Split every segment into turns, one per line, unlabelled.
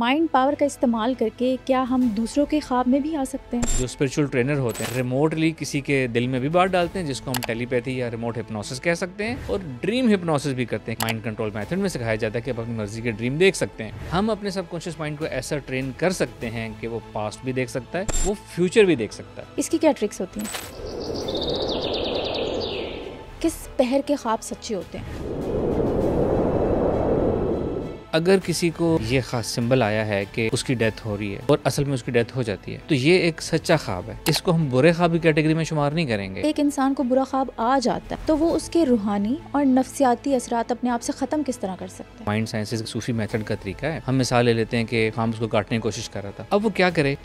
Mind power का इस्तेमाल करके क्या हम दूसरों के ख्वाब में भी आ सकते हैं?
जो स्पिरिचुअल ट्रेनर होते हैं रिमोटली किसी के दिल में भी बात डालते हैं, जिसको हम टेलीपैथी या रिमोट हिप्नोसिस कह सकते हैं, और ड्रीम हिप्नोसिस भी करते हैं। माइंड कंट्रोल मेथड में सिखाया जाता है कि आप अपनी मर्जी के ड्रीम देख सकते हैं। हम अपने सबकॉन्शियस माइंड को ऐसा ट्रेन कर सकते हैं कि वो पास्ट भी देख सकता है, वो फ्यूचर भी देख सकता है।
इसकी क्या ट्रिक्स होती हैं? किस पहर के ख्वाब सच्चे होते हैं?
अगर किसी को ये खास सिंबल आया है कि उसकी डेथ हो रही है और असल में उसकी डेथ हो जाती है, तो ये एक सच्चा ख्वाब है। इसको हम बुरे ख्वाब की कैटेगरी में शुमार नहीं करेंगे।
एक इंसान को बुरा ख्वाब आ जाता है तो वो उसके रूहानी और नफ्सियाती असरात अपने आप से खत्म किस तरह कर सकता है?
माइंड साइंसेस सूफी मेथड का तरीका है। हम मिसाल ले लेते हैं कि हम उसको काटने की कोशिश कर रहा था, अब वो क्या करे,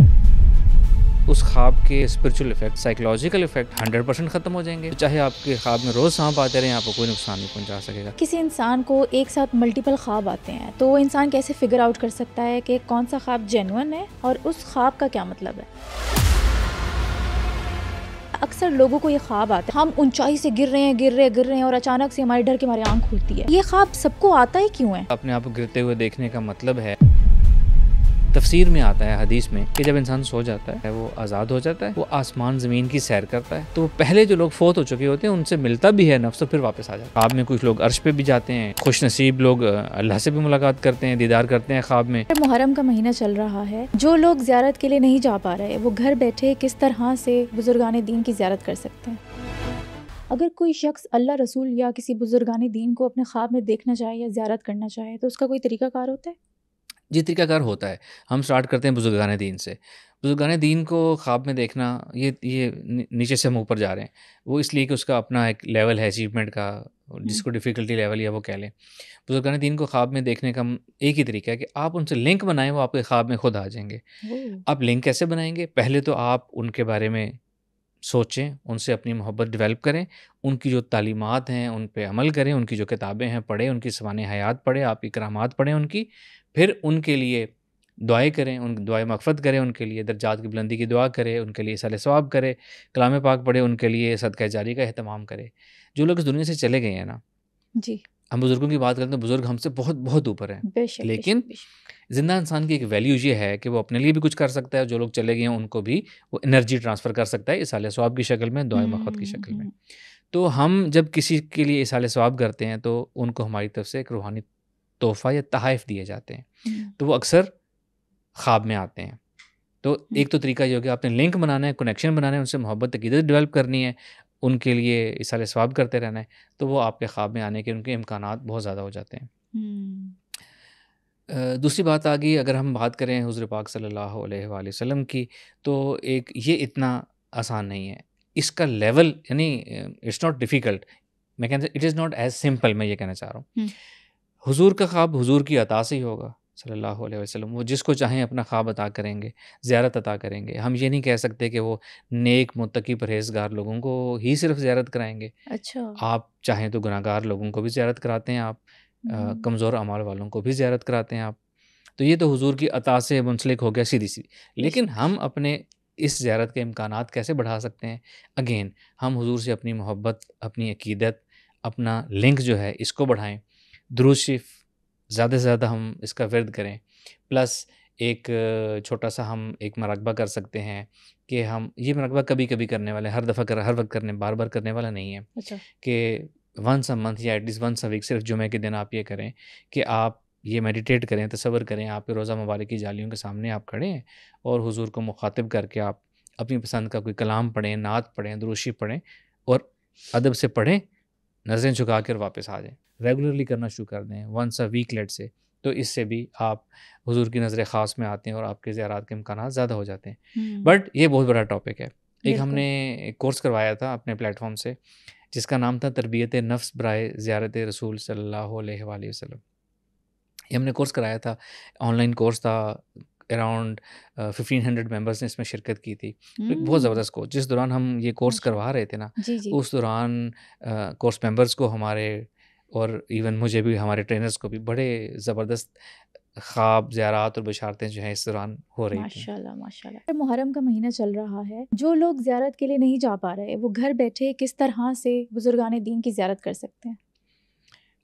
उस ख्वाब के स्पिरिचुअल इफेक्ट, साइकोलॉजिकल इफेक्ट 100% खत्म हो जाएंगे। चाहे आपके ख्वाब में रोज सांप आते रहे, आपको कोई नुकसान नहीं पहुंचा सकेगा।
किसी इंसान को एक साथ मल्टीपल ख्वाब आते हैं तो वो इंसान कैसे फिगर आउट कर सकता है कि कौन सा ख्वाब जेन्युइन है और उस ख्वाब का क्या मतलब है? अक्सर लोगों को ये ख्वाब आता है, हम ऊंचाई से गिर रहे हैं और अचानक से हमारे डर के मारे आंख खुलती है। ये ख्वाब सबको आता ही क्यों है?
अपने आप को गिरते हुए देखने का मतलब है, तफसीर में आता है हदीस में, कि जब इंसान सो जाता है वो आज़ाद हो जाता है, वो आसमान ज़मीन की सैर करता है, तो पहले जो लोग फोत हो चुके होते हैं उनसे मिलता भी है नफ्स, तो फिर वापस आ जाता है। ख्वाब में कुछ लोग अर्श पे भी जाते हैं, खुश नसीब लोग अल्लाह से भी मुलाकात करते हैं, दीदार करते हैं ख्वाब में।
मुहर्रम का महीना चल रहा है, जो लोग ज़ियारत के लिए नहीं जा पा रहे वो घर बैठे किस तरह से बुजुर्गान दीन की ज़ियारत कर सकते हैं? अगर कोई शख्स अल्लाह रसूल या किसी बुजुर्गान दीन को अपने ख्वाब में देखना चाहे या ज़ियारत करना चाहे तो उसका कोई तरीकाकार होता है?
जी, तरीकाकार होता है। हम स्टार्ट करते हैं बुजुर्गान दीन से। बुजुर्गान दीन को ख्वाब में देखना, ये नीचे से हम ऊपर जा रहे हैं, वो इसलिए कि उसका अपना एक लेवल है अचीवमेंट का, जिसको डिफ़िकल्टी लेवल या वो कह लें। बुजुर्गान दीन को ख्वाब में देखने का एक ही तरीका है कि आप उनसे लिंक बनाएँ, वो आपके ख्वाब में खुद आ जाएँगे। आप लिंक कैसे बनाएँगे? पहले तो आप उनके बारे में सोचें, उनसे अपनी मोहब्बत डेवलप करें, उनकी जो तालीमात हैं उन पे अमल करें, उनकी जो किताबें हैं पढ़ें, उनकी सवाने हयात पढ़ें, आप इकरामात पढ़ें उनकी, फिर उनके लिए दुआएँ करें, उन दुआए मग़फ़िरत करें, उनके लिए दर्जात की बुलंदी की दुआ करें, उनके लिए इसाले सवाब करें, कलाम पाक पढ़ें, उनके लिए सदका जारी का एहतमाम करें। जो लोग इस दुनिया से चले गए हैं ना,
जी,
हम बुज़ुर्गों की बात करें तो बुज़ुर्ग हमसे बहुत बहुत ऊपर हैं,
बेशक
लेकिन ज़िंदा इंसान की एक वैल्यू ये है कि वो अपने लिए भी कुछ कर सकता है, जो लोग चले गए हैं उनको भी वो एनर्जी ट्रांसफ़र कर सकता है इसाले सवाब की शक्ल में, दुआए मग़फ़िरत की शक्ल में। तो हम जब किसी के लिए इसाले सवाब करते हैं तो उनको हमारी तरफ से एक रूहानी तोहफ़ा या तोहफ़े दिए जाते हैं, तो वो अक्सर ख्वाब में आते हैं। तो एक तो तरीका ये हो गया, आपने लिंक बनाना है, कनेक्शन बनाना है, उनसे मोहब्बत अक़ीदत डेवलप करनी है, उनके लिए इसाले सवाब करते रहना है, तो वो आपके ख्वाब में आने के उनके इम्कानात बहुत ज़्यादा हो जाते हैं। दूसरी बात आ गई, अगर हम बात करें हुज़ूर पाक सल्लल्लाहु अलैहि वसल्लम की, तो एक ये इतना आसान नहीं है। इसका लेवल यानी इट्स नॉट डिफ़िकल्ट, मैं कहना it is not as simple, मैं ये कहना चाह रहा हूँ। हुज़ूर का ख्वाब हुज़ूर की अता से ही होगा सल्लल्लाहु अलैहि वसल्लम, वो जिसको चाहें अपना ख्वाब अता करेंगे, ज़ियारत अता करेंगे। हम ये नहीं कह सकते कि वो नेक, मुत्तकी, परहेज़गार लोगों को ही सिर्फ़ ज़ियारत कराएँगे।
अच्छा।
आप चाहें तो गुनहगार लोगों को भी ज़ियारत कराते हैं आप, कमज़ोर अमाल वालों को भी ज़ियारत कराते हैं आप। तो ये तो हुज़ूर की अता से मुंसलिक हो गया सीधी-सीधी। लेकिन हम अपने इस ज़ियारत के इम्कानात कैसे बढ़ा सकते हैं? अगेन हम हुज़ूर से अपनी मोहब्बत, अपनी अक़ीदत, अपना लिंक जो है इसको बढ़ाएँ। दुरूद शरीफ ज़्यादा से ज़्यादा हम इसका विर्द करें। प्लस एक छोटा-सा हम एक मुराक़बा कर सकते हैं कि हम ये मुराक़बा कभी-कभी करने वाले हैं, हर वक़्त करने, बार-बार करने वाला नहीं है।
अच्छा।
कि वन्स अ मंथ या एटलीस्ट वन्स अ वीक सिर्फ़ जुमे के दिन आप ये करें कि आप ये मेडिटेट करें, तसव्वुर करें, आपके रोज़ा मुबारक की जालियों के सामने आप खड़े हैं और हुज़ूर को मुख़ातिब करके आप अपनी पसंद का कोई कलाम पढ़ें, नात पढ़ें, दुरूद शरीफ पढ़ें और अदब से पढ़ें, नज़रें झुका कर वापस आ जाएँ। रेगुलरली करना शुरू कर दें, once a week let's say, तो इससे भी आप हुज़ूर की नज़र ख़ास में आते हैं और आपके ज़ियारत के इम्कानात ज़्यादा हो जाते हैं। बट ये बहुत बड़ा टॉपिक है। एक हमने एक कोर्स करवाया था अपने प्लेटफ़ॉर्म से, जिसका नाम था तरबियत नफ्स बराए ज़ियारत रसूल सल्लल्लाहु अलैहि वसल्लम। ये हमने कोर्स कराया था, ऑनलाइन कोर्स था, अराउंड 1500 मेंबर्स ने इसमें शिरकत की थी। तो एक बहुत ज़बरदस्त कोर्स, जिस दौरान हम ये कोर्स करवा रहे थे ना,
जी।
उस दौरान कोर्स मेंबर्स को हमारे और इवन मुझे भी, हमारे ट्रेनर्स को भी बड़े ज़बरदस्त ख्वाब, ज़ियारत और बशारतें जो हैं इस दौरान हो रही थी।
माशाल्लाह माशाल्लाह। मुहर्रम का महीना चल रहा है, जो लोग ज़ियारत के लिए नहीं जा पा रहे वो घर बैठे किस तरह से बुजुर्गान दीन की ज़ियारत कर सकते हैं?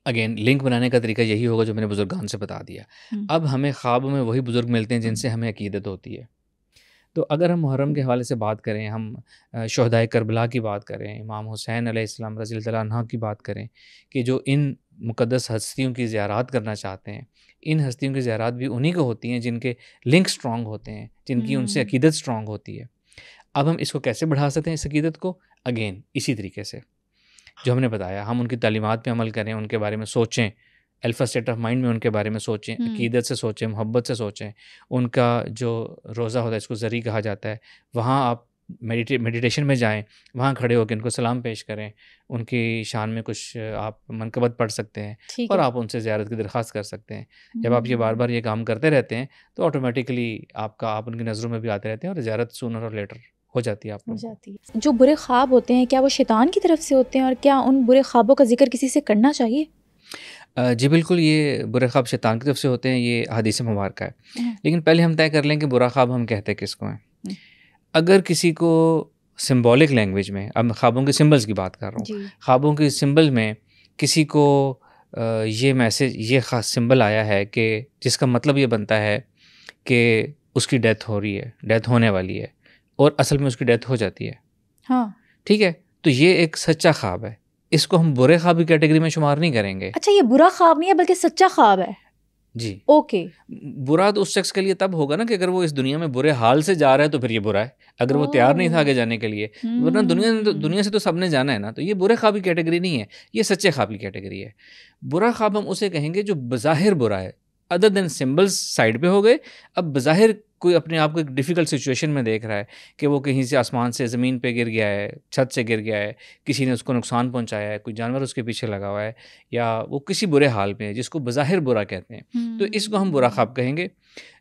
अगेन लिंक बनाने का तरीका यही होगा जो मैंने बुजुर्गान से बता दिया। अब हमें ख्वाब में वही बुज़ुर्ग मिलते हैं जिनसे हमें अकीदत होती है। तो अगर हम मुहर्रम के हवाले से बात करें, हम शुहदाए करबला की बात करें, इमाम हुसैन अलैहिस्सलाम रज़ी अल्लाह अन्हा की बात करें, कि जो इन मुक़द्दस हस्तियों की ज़ियारत करना चाहते हैं, इन हस्तियों की ज़ियारत भी उन्हीं को होती हैं जिनके लिंक स्ट्रॉन्ग होते हैं, जिनकी उनसे अकीदत स्ट्रॉन्ग होती है। अब हम इसको कैसे बढ़ा सकते हैं इस अकीदत को? अगेन इसी तरीके से जो हमने बताया, हम उनकी तालीमात पे अमल करें, उनके बारे में सोचें, अल्फ़ा स्टेट ऑफ माइंड में उनके बारे में सोचें, अकीदत से सोचें, मोहब्बत से सोचें। उनका जो रोज़ा होता है, इसको ज़री कहा जाता है, वहाँ आप मेडिटेशन में जाएँ, वहाँ खड़े होकर उनको सलाम पेश करें, उनकी शान में कुछ आप मनक़बत पढ़ सकते हैं और आप उनसे ज़ियारत की दरख्वास्त कर सकते हैं। जब आप ये बार-बार ये काम करते रहते हैं, तो ऑटोमेटिकली आप उनकी नज़रों में भी आते रहते हैं और ज़ियारत सूनर और लेटर हो जाती है आप लोगों को।
हो जाती है। जो बुरे ख्वाब होते हैं, क्या वो शैतान की तरफ से होते हैं और क्या उन बुरे ख्वाबों का ज़िक्र किसी से करना चाहिए?
जी बिल्कुल, ये बुरे ख्वाब शैतान की तरफ से होते हैं, ये हदीस मुबारक है। लेकिन पहले हम तय कर लें कि बुरा ख्वाब हम कहते किसको हैं। अगर किसी को सिंबॉलिक लैंग्वेज में, अब मैं ख्वाबों के सिंबल्स की बात कर रहा हूँ, ख्वाबों के सिंबल में किसी को ये मैसेज, ये ख़ास सिंबल आया है कि जिसका मतलब ये बनता है कि उसकी डेथ हो रही है, डेथ होने वाली है, और असल में उसकी डेथ हो जाती है।
हाँ,
ठीक है, तो ये एक सच्चा ख्वाब है, इसको हम बुरे ख्वाब की कैटेगरी में शुमार नहीं करेंगे।
अच्छा, ये बुरा ख्वाब नहीं है बल्कि सच्चा ख्वाब है।
जी,
ओके।
बुरा तो उस शख्स के लिए तब होगा ना कि अगर वो इस दुनिया में बुरे हाल से जा रहा है तो फिर ये बुरा है। अगर वो तैयार नहीं था आगे जाने के लिए, वरना दुनिया से तो सबने जाना है ना, तो ये बुरे ख्वाब की कैटेगरी नहीं है, ये सच्चे ख्वाब की कैटेगरी है। बुरा ख्वाब हम उसे कहेंगे जो बज़ाहिर बुरा है, अदर देन सिंबल्स साइड पे हो गए। अब बज़ाहिर कोई अपने आप को एक डिफ़िकल्ट सिचुएशन में देख रहा है कि वो कहीं से आसमान से ज़मीन पे गिर गया है, छत से गिर गया है, किसी ने उसको नुकसान पहुंचाया है, कोई जानवर उसके पीछे लगा हुआ है, या वो किसी बुरे हाल में है जिसको बज़ाहिर बुरा कहते हैं, तो इसको हम बुरा ख्वाब कहेंगे।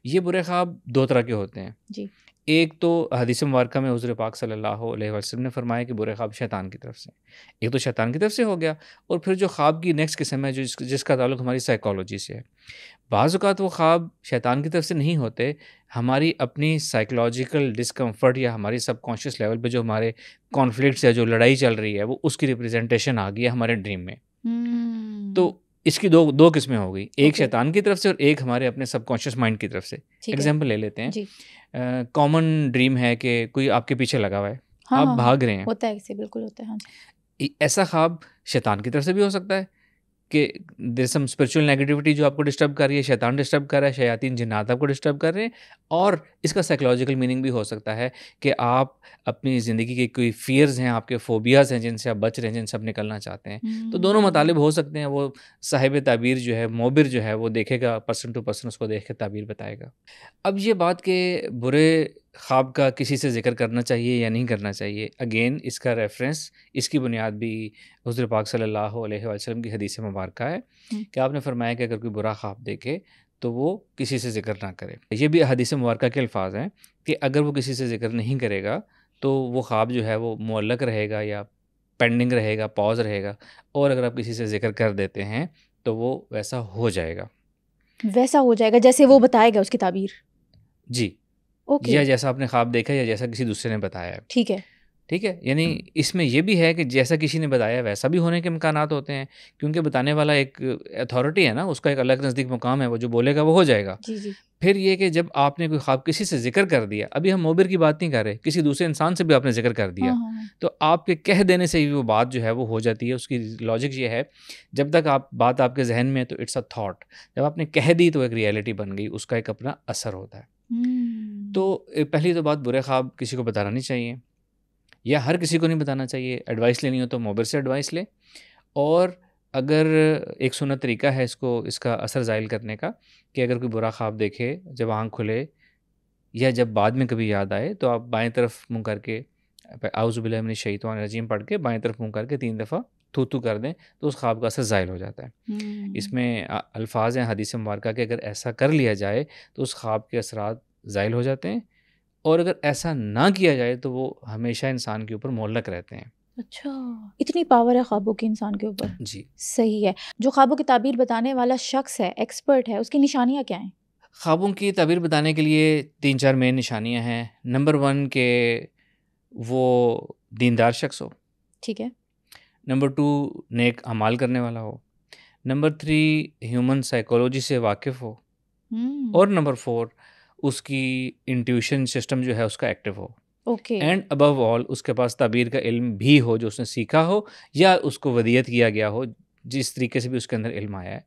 ये बुरे ख्वाब दो तरह के होते हैं
जी।
एक तो हदीस मुबारक में हुज़ूर पाक सल्लल्लाहु अलैहि वसल्लम ने फरमाया कि बुरे ख्वाब शैतान की तरफ से, एक तो शैतान की तरफ से हो गया, और फिर जो ख्वाब की नेक्स्ट किस्म है जिसका ताल्लुक हमारी साइकोलॉजी से है। बाज़ औक़ात वो ख्वाब शैतान की तरफ से नहीं होते, हमारी अपनी साइकोलॉजिकल डिस्कम्फ़र्ट या हमारी सबकॉन्शियस लेवल पे जो हमारे कॉन्फ्लिक्ट्स है, जो लड़ाई चल रही है, वो उसकी रिप्रेजेंटेशन आ गई है हमारे ड्रीम में। तो इसकी दो किस्में हो गई, एक शैतान की तरफ से और एक हमारे अपने सबकॉन्शियस माइंड की तरफ से। एग्जाम्पल ले लेते हैं, कॉमन ड्रीम है कि कोई आपके पीछे लगा हुआ है, आप भाग रहे हैं,
होता है, ऐसे बिल्कुल होता है। हाँ,
ऐसा ख्वाब शैतान की तरफ से भी हो सकता है कि देयर सम स्पिरिचुअल नेगेटिविटी जो आपको डिस्टर्ब कर रही है, शैतान डिस्टर्ब कर रहा है, शयातीन जिन्नात आपको डिस्टर्ब कर रहे हैं, और इसका साइकोलॉजिकल मीनिंग भी हो सकता है कि आप अपनी ज़िंदगी के कोई फ़ियर्स हैं, आपके फ़ोबियाज़ हैं जिनसे आप बच रहे हैं, जिनसे आप निकलना चाहते हैं। तो दोनों मतलब हो सकते हैं। वो साहिब ताबीर जो है, मोबिर जो है, वो देखेगा, पर्सन टू पर्सन उसको देख के ताबीर बताएगा। अब ये बात कि बुरे ख्वाब का किसी से ज़िक्र करना चाहिए या नहीं करना चाहिए, अगेन इसका रेफरेंस, इसकी बुनियाद भी हुज़ूर पाक सल्लल्लाहु अलैहि वसल्लम की हदीस मुबारक है कि आपने फरमाया कि अगर कोई बुरा ख्वाब देखे तो वो किसी से ज़िक्र ना करे। ये भी हदीस मुबारक के अल्फाज हैं कि अगर वो किसी से ज़िक्र नहीं करेगा तो वो ख्वाब जो है वो मुअल्लक रहेगा या पेंडिंग रहेगा, पॉज रहेगा, और अगर आप किसी से ज़िक्र कर देते हैं तो वो वैसा हो जाएगा,
वैसा हो जाएगा जैसे वो बताएगा उसकी ताबीर।
जी, या जैसा आपने ख्वाब देखा या जैसा किसी दूसरे ने बताया है।
ठीक है,
ठीक है, यानी इसमें ये भी है कि जैसा किसी ने बताया वैसा भी होने के इम्कानात होते हैं, क्योंकि बताने वाला एक अथॉरिटी है ना, उसका एक अलग नज़दीक मुकाम है, वो जो बोलेगा वो हो जाएगा।
जी, जी।
फिर ये कि जब आपने कोई ख्वाब किसी से ज़िक्र कर दिया, अभी हम मोबिर की बात नहीं कर रहे, किसी दूसरे इंसान से भी आपने ज़िक्र कर दिया, तो आपके कह देने से ही वो बात जो है वो हो जाती है। उसकी लॉजिक ये है, जब तक आप बात आपके जहन में है तो इट्स अ थॉट, जब आपने कह दी तो एक रियलिटी बन गई, उसका एक अपना असर होता है। तो पहली तो बात, बुरे ख्वाब किसी को बताना नहीं चाहिए, या हर किसी को नहीं बताना चाहिए। एडवाइस लेनी हो तो मोबिर से एडवाइस ले, और अगर एक सुन्नत तरीका है इसका असर ज़ाहिल करने का, कि अगर कोई बुरा ख्वाब देखे, जब आँख खुले या जब बाद में कभी याद आए, तो आप बाएं तरफ मुंह करके आउज़ु बिल्लाहि मिनश शैतानिर रजीम पढ़ के बाएं तरफ मुंह करके 3 दफ़ा थू कर दें, तो उस ख्वाब का असर ज़ाहिल हो जाता है। इसमें अल्फाज हैं हदीस मुबारक के, अगर ऐसा कर लिया जाए तो उस ख्वाब के असरात ज़ाहिल हो जाते हैं, और अगर ऐसा ना किया जाए तो वो हमेशा इंसान के ऊपर मुअल्लक रहते हैं।
अच्छा, इतनी पावर है ख्वाबों की इंसान के ऊपर।
जी,
सही है। जो ख्वाबों की ताबीर बताने वाला शख्स है, एक्सपर्ट है, उसकी निशानियाँ क्या हैं?
ख्वाबों की ताबीर बताने के लिए 3-4 मेन निशानियाँ हैं। नंबर 1 के वो दीनदार शख्स हो।
ठीक है।
नंबर 2 नेक अमाल करने वाला हो। नंबर 3 ह्यूमन साइकोलॉजी से वाकिफ़ हो, और नंबर 4 उसकी इंट्यूशन सिस्टम जो है उसका एक्टिव हो,
ओके।
एंड अबव ऑल उसके पास ताबीर का इल्म भी हो जो उसने सीखा हो या उसको वदियत किया गया हो, जिस तरीके से भी उसके अंदर इल्म आया है।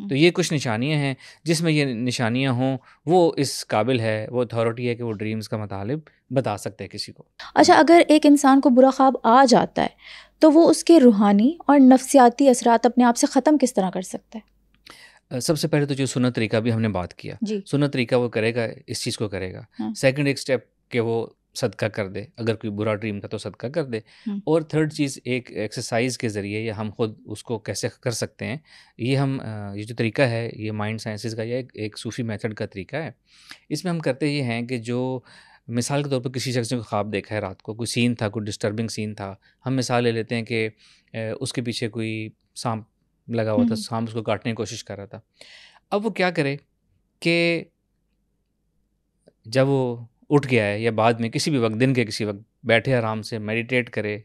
तो ये कुछ निशानियां हैं, जिसमें ये निशानियां हों वो इस काबिल है, वो अथॉरिटी है कि वो ड्रीम्स का मतलब बता सकते हैं किसी को।
अच्छा, अगर एक इंसान को बुरा ख्वाब आ जाता है तो वो उसके रूहानी और नफ्सियाती असरात अपने आप से ख़त्म किस तरह कर सकता है?
सबसे पहले तो जो सुन्नत तरीका भी हमने बात किया,
जी।
सुन्नत तरीका वो करेगा, इस चीज़ को करेगा।
हाँ।
सेकंड एक स्टेप कि वो सदका कर दे, अगर कोई बुरा ड्रीम था तो सदका कर दे। और थर्ड चीज़ एक एक्सरसाइज के ज़रिए या हम खुद उसको कैसे कर सकते हैं, ये हम ये जो तरीका है ये माइंड साइंसेस का या एक सूफ़ी मेथड का तरीका है। इसमें हम करते ये हैं कि जो मिसाल के तौर पर किसी शख्स ने ख्वाब देखा है रात को, कोई सीन था, कोई डिस्टर्बिंग सीन था, हम मिसाल ले लेते हैं कि उसके पीछे कोई सांप लगा हुआ था, सांप उसको काटने की कोशिश कर रहा था। अब वो क्या करे कि जब वो उठ गया है या बाद में किसी भी वक्त, दिन के किसी वक्त, बैठे आराम से मेडिटेट करे,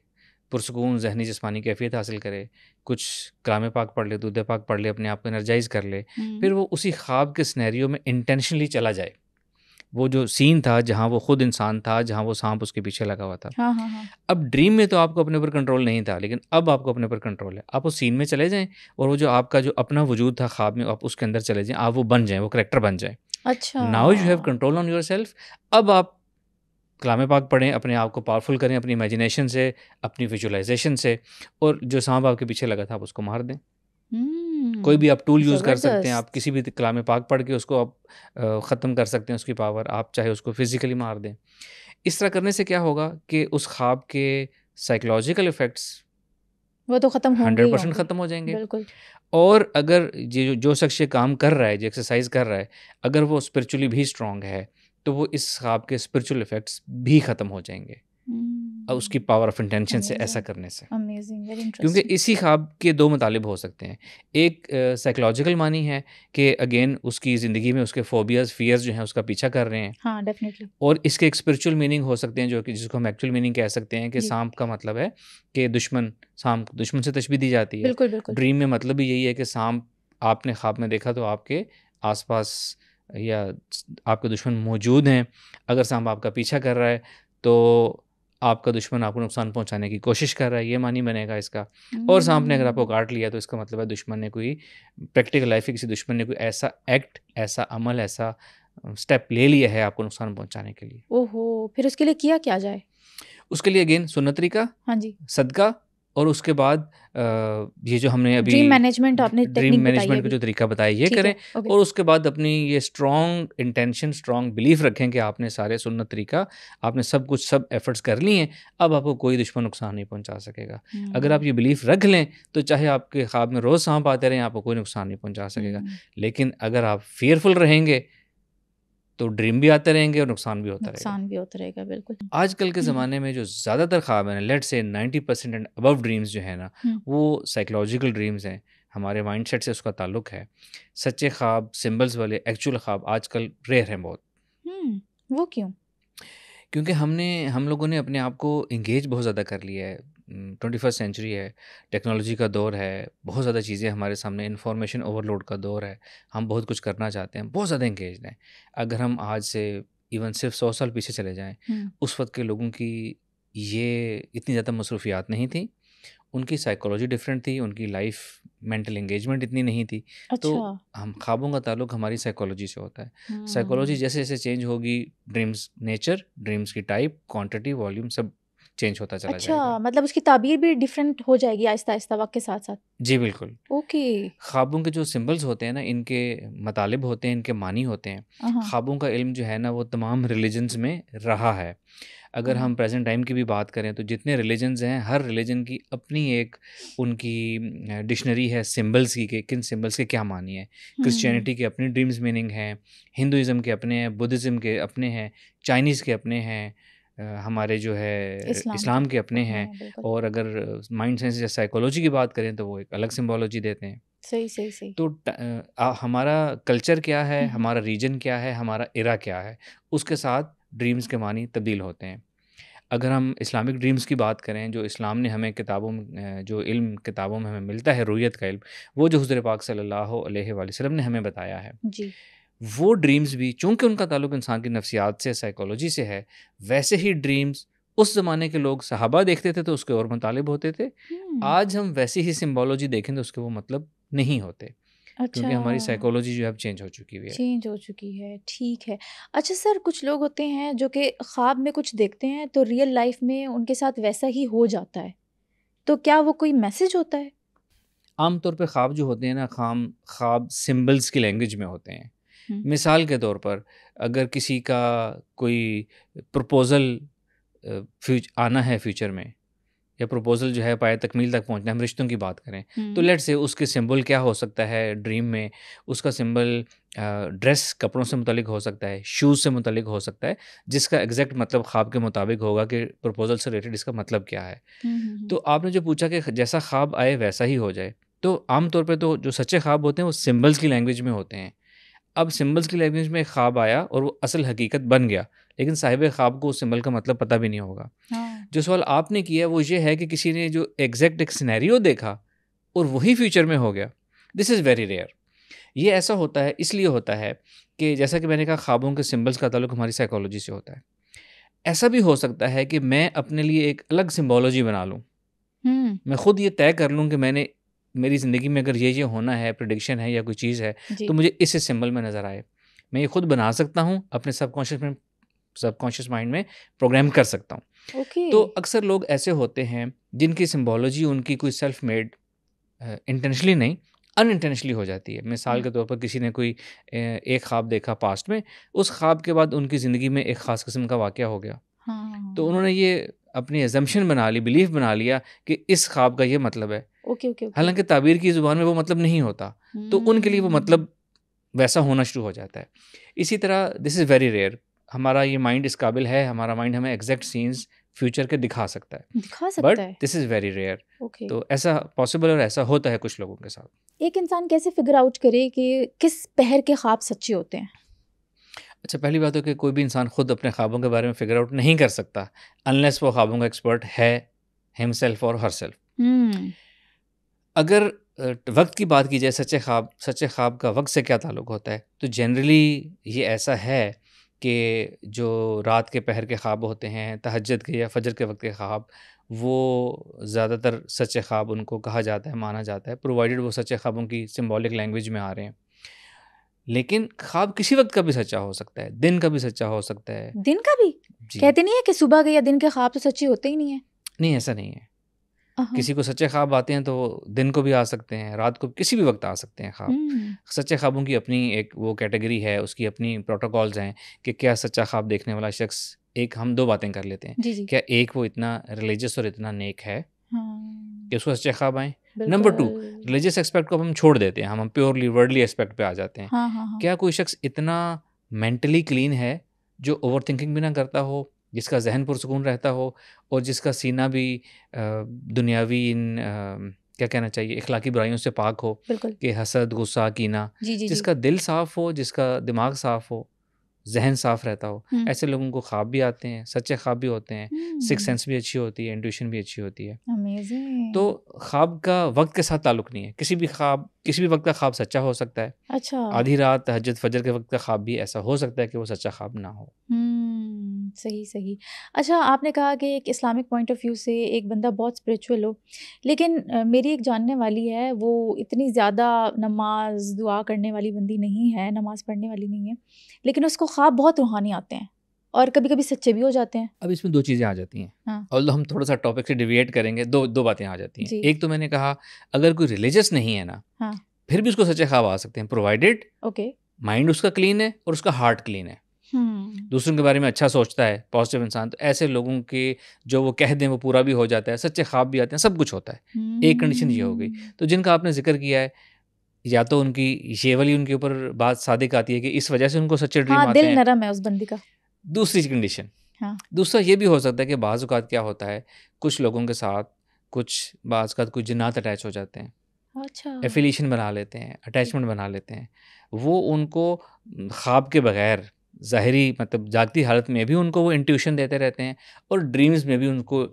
पुरसकून ज़हनी जिस्मानी कैफ़ियत हासिल करे, कुछ कलाम पाक पढ़ ले, दूध पाक पढ़ ले, अपने आप को एनर्जाइज़ कर ले, फिर वो उसी ख्वाब के सिनेरियो में इंटेंशनली चला जाए। वो जो सीन था जहाँ वो खुद इंसान था, जहाँ वो सांप उसके पीछे लगा हुआ था।
हाँ हाँ हाँ।
अब ड्रीम में तो आपको अपने ऊपर कंट्रोल नहीं था, लेकिन अब आपको अपने ऊपर कंट्रोल है। आप उस सीन में चले जाएँ और वो जो आपका जो अपना वजूद था ख्वाब में, आप उसके अंदर चले जाएँ, आप वो बन जाएँ, वो कैरेक्टर बन जाएँ।
अच्छा।
Now you have control on yourself. अब आप कलाम पाक पढ़ें, अपने आप को पावरफुल करें अपनी इमेजिनेशन से, अपनी विजुअलाइजेशन से, और जो सांप आपके पीछे लगा था आप उसको मार दें। कोई भी आप टूल यूज़ कर सकते हैं, आप
ज़बरदस्त।
किसी भी कलाम पाक पढ़ के उसको आप ख़त्म कर सकते हैं उसकी पावर, आप चाहे उसको फिज़िकली मार दें। इस तरह करने से क्या होगा कि उस ख्वाब के साइकोलॉजिकल इफ़ेक्ट्स
वो तो ख़त्म होंगे ही
100%
होंगे।
ख़त्म हो जाएँगे।
बिल्कुल।
और अगर ये जो शख्स ये काम कर रहा है, जो एक्सरसाइज़ कर रहा है, अगर वो स्पिरिचुअली भी स्ट्रॉन्ग है, तो वो इस ख्वाब के स्पिरिचुअल इफ़ेक्ट्स भी ख़त्म हो जाएँगे। उसकी पावर ऑफ इंटेंशन से, ऐसा
अमेज़िंग,
करने से।
अमेज़िंग, वेरी
क्योंकि
इंटरेस्टिंग।
इसी ख्वाब के 2 मतलब हो सकते हैं। एक साइकोलॉजिकल मानी है कि अगेन उसकी ज़िंदगी में उसके फ़ोबियाज़, फ़ियर्स जो हैं उसका पीछा कर रहे हैं।
हाँ, डेफ़िनिटली।
और इसके एक स्पिरिचुअल मीनिंग हो सकते हैं जो कि जिसको हम एक्चुअल मीनिंग कह सकते हैं कि
जी।
सांप का मतलब है कि दुश्मन, सांप दुश्मन से तशबीह दी जाती है।
बिल्कुल, बिल्कुल।
ड्रीम में मतलब भी यही है कि सांप आपने ख्वाब में देखा तो आपके आस-पास या आपके दुश्मन मौजूद हैं। अगर सांप आपका पीछा कर रहा है तो आपका दुश्मन आपको नुकसान पहुँचाने की कोशिश कर रहा है, ये मानी बनेगा इसका। और सांप ने अगर आपको काट लिया तो इसका मतलब है दुश्मन ने कोई प्रैक्टिकल लाइफ़ के किसी दुश्मन ने कोई ऐसा एक्ट, ऐसा अमल, ऐसा स्टेप ले लिया है आपको नुकसान पहुँचाने के लिए।
ओहो! फिर उसके लिए किया क्या जाए?
उसके लिए अगेन सुन्नत तरीका,
हाँ जी।
सदका, और उसके बाद ये जो हमने अभी
ड्रीम मैनेजमेंट आपने
ड्रीम
टेक्निक बताई
मैनेजमेंट का
अभी।
जो तरीका बताया ये
ठीक
करें।
है, ओके।
और उसके बाद अपनी ये स्ट्रॉन्ग इंटेंशन, स्ट्रॉन्ग बिलीफ रखें कि आपने सारे सुन्नत तरीका, आपने सब कुछ, सब एफर्ट्स कर लिए हैं, अब आपको कोई दुश्मन नुकसान नहीं पहुंचा सकेगा। अगर आप ये बिलीफ रख लें तो चाहे आपके ख्वाब में रोज़ सांप आते रहें, आपको कोई नुकसान नहीं पहुंचा सकेगा। लेकिन अगर आप फियरफुल रहेंगे तो ड्रीम भी आते रहेंगे और नुकसान भी होता रहेगा।
नुकसान भी होता रहेगा, बिल्कुल।
आजकल के ज़माने में जो ज़्यादातर ख्वाब हैं, let's say 90% and above dreams जो है ना, वो साइकोलॉजिकल ड्रीम्स हैं। हमारे माइंडसेट से उसका ताल्लुक है। सच्चे ख्वाब, सिंबल्स वाले एक्चुअल ख्वाब आजकल रेयर हैं बहुत।
वो क्यों?
क्योंकि हम लोगों ने अपने आप को एंगेज बहुत ज़्यादा कर लिया है। 21st सेंचुरी है, टेक्नोलॉजी का दौर है, बहुत ज़्यादा चीज़ें हमारे सामने, इन्फॉर्मेशन ओवरलोड का दौर है। हम बहुत कुछ करना चाहते हैं, बहुत ज़्यादा एंगेज्ड हैं। अगर हम आज से इवन सिर्फ 100 साल पीछे चले जाएँ, उस वक़्त के लोगों की ये इतनी ज़्यादा मसरूफ़ियात नहीं थी। उनकी साइकोलॉजी डिफरेंट थी, उनकी लाइफ मेंटल एंगेजमेंट इतनी नहीं थी। तो
अच्छा।
हम ख्वाबों का ताल्लुक हमारी साइकोलॉजी से होता है। साइकोलॉजी जैसे-जैसे चेंज होगी, ड्रीम्स नेचर, ड्रीम्स की टाइप, क्वांटिटी, वॉल्यूम सब चेंज होता चला जाएगा।
अच्छा, मतलब उसकी ताबीर भी डिफरेंट हो जाएगी आहिस्ता-आहिस्ता वक़्त के साथ-साथ।
जी, बिल्कुल।
ओके।
ख्वाबों के जो सिंबल्स होते हैं ना, इनके मतलब होते हैं, इनके मानी होते हैं।
हाँ।
ख्वाबों का इल्म जो है ना, वो तमाम रिलिजन्स में रहा है। अगर हम प्रेजेंट टाइम की भी बात करें तो जितने रिलीजन्स हैं, हर रिलीजन की अपनी एक उनकी डिक्शनरी है सिंबल्स की, कि किन सिंबल्स के क्या मानी है। क्रिश्चियनिटी के अपनी ड्रीम्स मीनिंग हैं, हिंदुइज़्म के अपने हैं, बुद्धिज़्म के अपने हैं, चाइनीज़ के अपने हैं, हमारे जो है इस्लाम के अपने हैं।
बिल्कुल।
और अगर माइंड साइंस या साइकोलॉजी की बात करें तो वो एक अलग सिम्बोलॉजी देते हैं।
सही, सही, सही।
तो हमारा कल्चर क्या है, हमारा रीजन क्या है, हमारा इरा क्या है, उसके साथ ड्रीम्स के मानी तब्दील होते हैं। अगर हम इस्लामिक ड्रीम्स की बात करें, जो इस्लाम ने हमें किताबों में जो इल्म किताबों में हमें मिलता है, रुयत का इल्म, वो जो हुज़ूर पाक सल्लल्लाहु अलैहि वसल्लम ने हमें बताया है,
जी।
वो ड्रीम्स भी चूँकि उनका ताल्लुक इंसान की नफ्सियात से, साइकोलॉजी से है, वैसे ही ड्रीम्स उस ज़माने के लोग सहाबा देखते थे तो उसके और मुतालिब होते थे।
हुँ,
आज हम वैसी ही सिम्बोलॉजी देखें तो उसके वो मतलब नहीं होते,
अच्छा।
क्योंकि हमारी साइकोलॉजी जो है अब चेंज हो चुकी हुई है।
चेंज हो चुकी है, ठीक है। अच्छा सर, कुछ लोग होते हैं जो कि ख्वाब में कुछ देखते हैं तो रियल लाइफ में उनके साथ वैसा ही हो जाता है। तो क्या वो कोई मैसेज होता है?
आम तौर पे ख्वाब जो होते हैं ना, ख्वाब सिम्बल्स की लैंग्वेज में होते हैं।
हुँ,
मिसाल के तौर पर अगर किसी का कोई प्रपोज़ल आना है फ्यूचर में, या प्रपोज़ल जो है पाए तकमील तक पहुँचना है, हम रिश्तों की बात करें, तो
हुँ,
लेट्स से उसके सिंबल क्या हो सकता है ड्रीम में, उसका सिंबल ड्रेस कपड़ों से मुतल्लिक हो सकता है, शूज़ से मुतल्लिक हो सकता है, जिसका एग्ज़ैक्ट मतलब ख्वाब के मुताबिक होगा कि प्रपोज़ल से रिलेटेड इसका मतलब क्या है।
हुँ, हुँ, हुँ।
तो आपने जो पूछा कि जैसा ख्वाब आए वैसा ही हो जाए, तो आम तौर पे तो जो सच्चे ख्वाब होते हैं वो सिंबल्स की लैंग्वेज में होते हैं। अब सिंबल्स की लैंग्वेज में एक ख्वाब आया और वो असल हकीकत बन गया, लेकिन साहिब ख्वाब को उस सिंबल का मतलब पता भी नहीं होगा।
हाँ,
जो सवाल आपने किया वो ये है कि किसी ने जो एग्जैक्ट एक सिनेरियो देखा और वही फ्यूचर में हो गया, दिस इज़ वेरी रेयर। ये ऐसा होता है, इसलिए होता है कि जैसा कि मैंने कहा, ख्वाबों के सिंबल्स का ताल्लुक हमारी साइकोलॉजी से होता है। ऐसा भी हो सकता है कि मैं अपने लिए एक अलग सिंबोलॉजी बना लूँ,
हुँ,
मैं खुद ये तय कर लूँ कि मैंने मेरी ज़िंदगी में अगर ये होना है, प्रेडिक्शन है या कोई चीज़ है, तो
जी,
मुझे इस सिंबल में नज़र आए। मैं ये खुद बना सकता हूँ, अपने सबकॉन्शियस माइंड में प्रोग्राम कर सकता हूँ।
ओके।
तो अक्सर लोग ऐसे होते हैं जिनकी सिंबोलॉजी उनकी कोई सेल्फ मेड इंटेंशनली नहीं, अनइंटेंशनली हो जाती है। मिसाल
हुँ,
के तौर पर किसी ने कोई एक ख्वाब देखा पास्ट में, उस ख्वाब के बाद उनकी ज़िंदगी में एक ख़ास किस्म का वाक़या हो गया।
हाँ, हाँ, हाँ,
तो
हाँ।
उन्होंने ये अपनी अज़म्पशन बना ली, बिलीफ बना लिया कि इस ख्वाब का ये मतलब है।
Okay, okay, okay.
हालाँकि ताबीर की ज़ुबान में वो मतलब नहीं होता, तो उनके लिए वो
हुँ,
मतलब वैसा होना शुरू हो जाता है। इसी तरह दिस इज़ वेरी रेयर, हमारा ये माइंड इस काबिल है, हमारा माइंड हमें एग्ज़ैक्ट सीन्स फ्यूचर के दिखा सकता है।
दिखा
बट
सकता है?
This is very rare.
Okay.
तो ऐसा पॉसिबल और ऐसा होता है कुछ लोगों के साथ।
एक इंसान कैसे फ़िगर आउट करे कि किस पहर के ख्वाब सच्चे होते हैं?
अच्छा, पहली बात है कि कोई भी इंसान खुद अपने ख्वाबों के बारे में फ़िगर आउट नहीं कर सकता, अनलेस वो ख्वाबों का एक्सपर्ट है हिमसेल्फ और हरसेल्फ।
हुँ,
अगर वक़्त की बात की जाए, सच्चे ख्वाब का वक़्त से क्या ताल्लुक होता है, तो जनरली ये ऐसा है कि जो रात के पहर के ख्वाब होते हैं, तहज्जुद के या फ़जर के वक़्त के ख्वाब, वो ज़्यादातर सच्चे ख्वाब उनको कहा जाता है, माना जाता है, प्रोवाइडेड वो सच्चे ख्वाबों की सिंबॉलिक लैंग्वेज में आ रहे हैं। लेकिन ख्वाब किसी वक़्त का भी सच्चा हो सकता है, दिन का भी सच्चा हो सकता है।
दिन का भी?
जी।
कहते नहीं है कि सुबह के या दिन के ख्वाब तो सच्चे होते ही नहीं है?
नहीं, ऐसा नहीं है।
हाँ।
किसी को सच्चे ख्वाब आते हैं तो दिन को भी आ सकते हैं, रात को किसी भी वक़्त आ सकते हैं ख्वाब।
हुँ,
सच्चे ख्वाबों की अपनी एक वो कैटेगरी है, उसकी अपनी प्रोटोकॉल्स हैं कि क्या सच्चा ख्वाब देखने वाला शख़्स, एक हम 2 बातें कर लेते हैं।
जी, जी।
क्या एक वो इतना रिलीजियस और इतना नेक है
हाँ,
कि उसको सच्चे ख्वाब आएँ? नंबर 2,
बिल्कुल।
रिलीजियस एस्पेक्ट को अब हम छोड़ देते हैं, हम प्योरली वर्ल्डली एस्पेक्ट पे आ जाते हैं।
हाँ, हाँ, हाँ।
क्या कोई शख़्स इतना मेंटली क्लीन है, जो ओवरथिंकिंग भी ना करता हो, जिसका ज़हन पुरसुकून रहता हो और जिसका सीना भी दुनियावी क्या कहना चाहिए, इखलाकी बुराइयों से पाक हो,
बिल्कुल।
कि हसद, गुस्सा, कीना,
जी, जी, जी।
जिसका दिल साफ़ हो, जिसका दिमाग साफ़ हो, ज़हन साफ़ रहता हो,
हुँ,
ऐसे लोगों को ख्वाब भी आते हैं, सच्चे ख्वाब भी होते हैं, सिक्स्थ
हुँ,
सेंस भी अच्छी होती है, इंट्यूशन भी अच्छी होती है। तो
अमेज़िंग।
ख्वाब का वक़्त के साथ ताल्लुक नहीं है, किसी भी वक़्त का ख्वाब सच्चा हो सकता है।
अच्छा।
आधी रात, तहज्जुद, फ़जर के वक़्त का ख्वाब भी ऐसा हो सकता है कि वो सच्चा ख्वाब ना हो।
सही, सही। अच्छा, आपने कहा कि एक इस्लामिक पॉइंट ऑफ व्यू से एक बंदा बहुत स्पिरिचुअल हो, लेकिन मेरी एक जानने वाली है, वो इतनी ज़्यादा नमाज़, दुआ करने वाली बंदी नहीं है, नमाज़ पढ़ने वाली नहीं है, लेकिन उसको ख्वाब बहुत रूहानी आते हैं और कभी-कभी सच्चे भी हो जाते हैं।
अब इसमें 2 चीज़ें आ जाती हैं।
हाँ,
ऑल्दो हम थोड़ा-सा टॉपिक से डेविएट करेंगे, 2 बातें आ जाती हैं।
जी।
एक तो मैंने कहा, अगर कोई रिलीजियस नहीं है ना,
हाँ,
फिर भी उसको सच्चे ख्वाब आ सकते हैं, प्रोवाइडेड
ओके।
माइंड उसका क्लीन है और उसका हार्ट क्लीन है।
हुँ,
दूसरों के बारे में अच्छा सोचता है, पॉज़िटिव इंसान, तो ऐसे लोगों के जो वो कह दें वो पूरा भी हो जाता है, सच्चे ख्वाब भी आते हैं, सब कुछ होता है। एक कंडीशन ये हो गई।
हुँ।
तो जिनका आपने ज़िक्र किया है, या तो उनकी ये वाली उनके ऊपर बात सादिक आती है कि इस वजह से उनको सच्चे ड्रीम
हाँ,
आते
दिल
हैं।
नरम है उस बंदी का।
दूसरी कंडीशन,
हाँ,
दूसरा ये भी हो सकता है कि बाज़ औक़ात क्या होता है, कुछ लोगों के साथ कुछ बाज़ औक़ात कुछ जिन्नात अटैच हो जाते हैं,
अच्छा।
एफ़िलिएशन बना लेते हैं,
जी।
अटैचमेंट बना लेते हैं। वो उनको ख्वाब के बगैर ज़ाहिरी मतलब जागती हालत में भी उनको वो इंट्यूशन देते रहते हैं और ड्रीम्स में भी उनको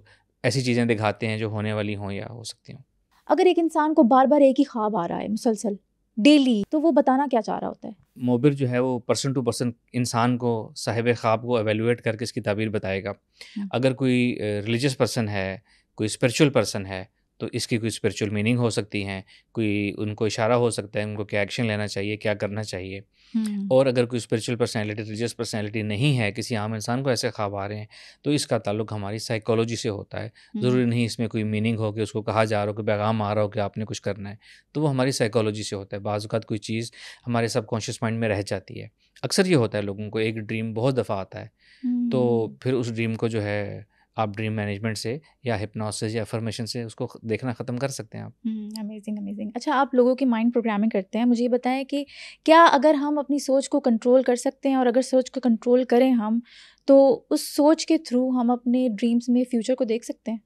ऐसी चीज़ें दिखाते हैं जो होने वाली हों या हो सकती हों।
अगर एक इंसान को बार बार एक ही ख्वाब आ रहा है मुसलसल डेली, तो वो बताना क्या चाह रहा होता है?
मोबिर जो है वो पर्सन टू पर्सन इंसान को साहिब ख्वाब को एवेलुएट करके इसकी ताबीर बताएगा।
हम्म,
अगर कोई रिलीजियस पर्सन है, कोई स्पिरिचुअल पर्सन है, तो इसकी कोई स्पिरिचुअल मीनिंग हो सकती हैं, कोई उनको इशारा हो सकता है, उनको क्या एक्शन लेना चाहिए, क्या करना चाहिए।
हम्म,
और अगर कोई स्पिरिचुअल पर्सनैलिटी, रिलीजियस पर्सनैलिटी नहीं है, किसी आम इंसान को ऐसे ख्वाब आ रहे हैं, तो इसका ताल्लुक हमारी साइकोलॉजी से होता है। ज़रूरी नहीं इसमें कोई मीनिंग हो कि उसको कहा जा रहा हो, कि पैगाम आ रहा हो कि आपने कुछ करना है, तो वो हमारी साइकोलॉजी से होता है। बाज़ औक़ात कोई चीज़ हमारे सबकॉन्शियस माइंड में रह जाती है। अक्सर ये होता है लोगों को, एक ड्रीम बहुत दफ़ा आता है,
हम्म,
तो फिर उस ड्रीम को जो है आप ड्रीम मैनेजमेंट से या हिप्नोसिस या अफ़र्मेशन से उसको देखना ख़त्म कर सकते हैं आप।
Amazing amazing. अच्छा, आप लोगों की माइंड प्रोग्रामिंग करते हैं, मुझे ये बताएं कि क्या अगर हम अपनी सोच को कंट्रोल कर सकते हैं, और अगर सोच को कंट्रोल करें हम, तो उस सोच के थ्रू हम अपने ड्रीम्स में फ्यूचर को देख सकते हैं?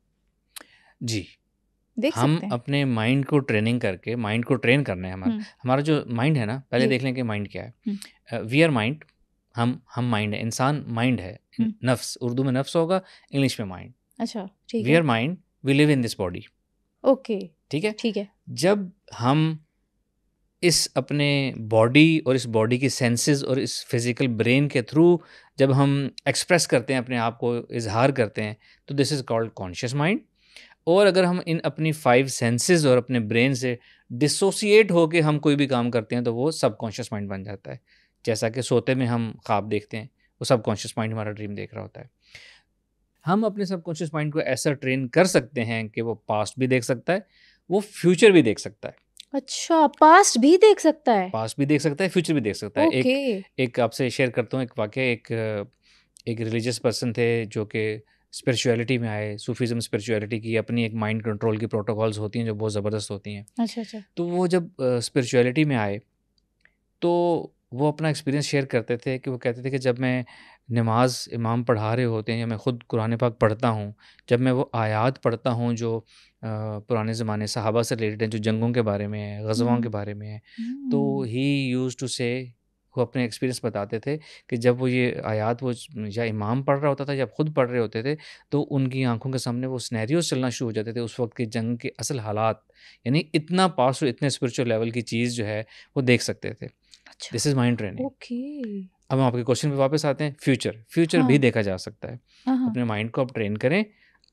जी।
देख
हम
सकते हैं।
अपने माइंड को ट्रेनिंग करके, माइंड को ट्रेन करना है हमारा।
हम्म,
हमारा जो माइंड है ना, पहले
जी।
देख लें कि माइंड क्या
हम्म,
है। वी आर माइंड, हम माइंड है, इंसान माइंड है।
हम्म,
नफ्स उर्दू में नफ्स होगा, इंग्लिश में माइंड।
अच्छा, ठीक
वी
है।
Are mind, we live in this body.
Okay,
ठीक है।
ठीक है।
जब हम इस अपने बॉडी और इस बॉडी की सेंसेस और इस फिजिकल ब्रेन के थ्रू जब हम एक्सप्रेस करते हैं, अपने आप को इजहार करते हैं, तो this is called conscious mind. और अगर हम इन अपनी 5 सेंसेस और अपने ब्रेन से डिसोसिएट होके हम कोई भी काम करते हैं, तो वो सबकॉन्शियस माइंड बन जाता है। जैसा कि सोते में हम ख्वाब देखते हैं, वो सबकॉन्शियस माइंड हमारा ड्रीम देख रहा होता है। हम अपने सबकॉन्शियस माइंड को ऐसा ट्रेन कर सकते हैं कि वो पास्ट भी देख सकता है, वो फ्यूचर भी देख सकता है।
अच्छा, पास्ट भी देख सकता है?
पास्ट भी देख सकता है, फ्यूचर भी देख सकता है।
ओके।
एक आपसे शेयर करता हूँ एक वाक़या। एक रिलीजियस पर्सन थे जो कि स्पिरिचुअलिटी में आए, सूफीज़्म स्पिरिचुअलिटी की अपनी एक माइंड कंट्रोल की प्रोटोकॉल्स होती हैं जो बहुत ज़बरदस्त होती हैं।
अच्छा, अच्छा।
तो वो जब स्पिरिचुअलिटी में आए, तो वो अपना एक्सपीरियंस शेयर करते थे कि वो कहते थे कि जब मैं नमाज़ इमाम पढ़ा रहे होते हैं या मैं ख़ुद कुरान पाक पढ़ता हूँ, जब मैं वो आयात पढ़ता हूँ जो पुराने ज़माने सहाबा से रिलेटेड हैं, जो जंगों के बारे में है, ग़ज़वाओं के
हम्म,
बारे में है, तो
हम्म,
ही यूज्ड टू से, वो अपने एक्सपीरियंस बताते थे कि जब वो ये आयात वो या इमाम पढ़ रहा होता था या खुद पढ़ रहे होते थे, तो उनकी आंखों के सामने वो सिनेरियोज चलना शुरू हो जाते थे उस वक्त की जंग के असल हालात। यानी इतना पास और इतने स्पिरिचुअल लेवल की चीज़ जो है वो देख सकते थे।
अच्छा।
This is mind training.
Okay.
अब हम आपके क्वेश्चन पे वापस आते हैं। फ्यूचर भी
हाँ,
देखा जा सकता है।
हाँ, हाँ।
अपने माइंड को आप ट्रेन करें,